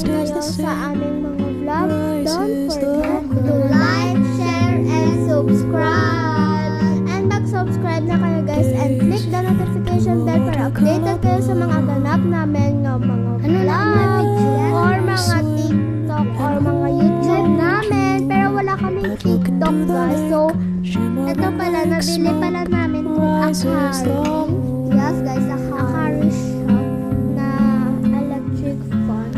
kayo sa aming mga vlog. Don't forget to like, share, and subscribe. And mag-subscribe na kayo guys and click the notification bell para updated kayo sa mga ganap namin ng mga vlog or mga TikTok or mga YouTube namin. Pero wala kaming TikTok guys. So, ito pala, nabili pala namin itong Akari. Yes guys, Akari shop na electric fan.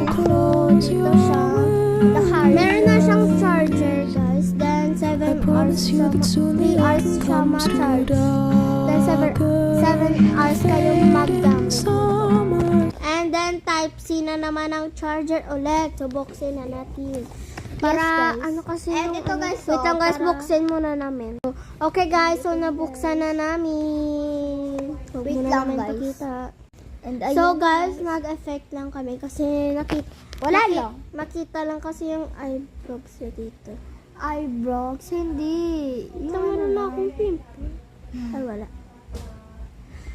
Ito siya. Meron na siyang charger guys. Then 7 hours siya. 3 hours siya ma-charge. Then 7 hours kayong mag-gamit. And then type C na naman ang charger ulit. So buksin na natin. Para Yes, ano kasi and yung, ito guys, wait lang guys, para- buksin muna namin. Okay guys, so nabuksan na namin. Huwag Wait muna lang, namin guys. pakita. And So guys, nag-effect lang kami kasi Wala lang. makita lang kasi yung eyebrows niya dito. eyebrows, hindi. Ito meron na akong pimple. Ay wala.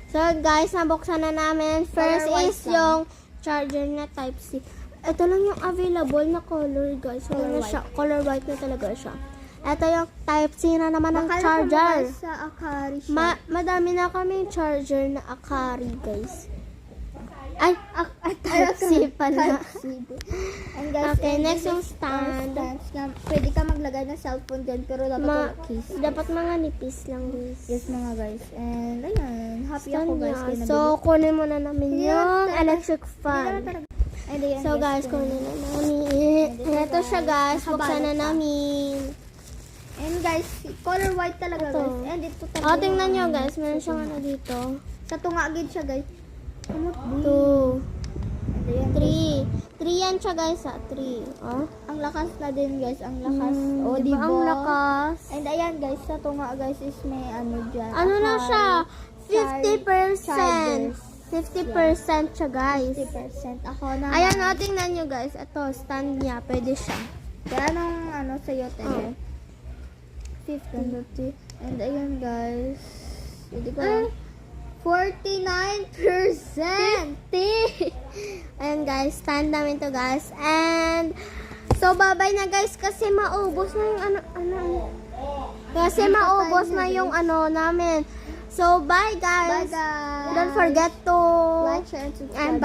So guys, nabuksan na namin. First Color is white lang. yung charger na type C. Ito lang yung available na color guys. Wala na siya. Color white na talaga siya. Ito yung type C na naman ng charger. Sa Akari shop. Madami na kaming charger na Akari guys. Ay, type C pala. And guys, Okay, and next this yung is stand. stands na pwede ka maglagay ng cellphone dyan, pero dapat wala case. Dapat mga nipis lang guys. Yes mga guys. And ayan, happy Stand ako guys. niya. Kaya So, kunin mo na namin Hindi yung naman talaga- electric fan. And ayan, So guys, kunin na namin. Ito siya guys. Buksan na namin. And guys, color white talaga Ito. guys. And ito talaga. O, tingnan nyo guys. Meron siyang ano dito. Sa tunga agad siya guys. Kamot 2, And ayan, 3. 3 yan siya guys ha. 3. Oh. ang lakas na din guys. Ang lakas. O, Diba diba? ang lakas? And ayan guys, sa tunga guys is may ano dyan. Ano na siya? Chargers. 50% siya guys. 50%. Ako na. Ayan o, tingnan nyo guys. Ito, stand niya. Pwede siya. Kaya nung ano sa'yo, Oh. te. 50. And ayun guys. Hindi ko Ay. 49%. 50. Ayan guys, stand namin to guys. And, so bye-bye na guys kasi maubos na yung ano. Kasi maubos na yung ano namin. So, bye guys. Bye guys. Don't forget to Like, share, and subscribe. and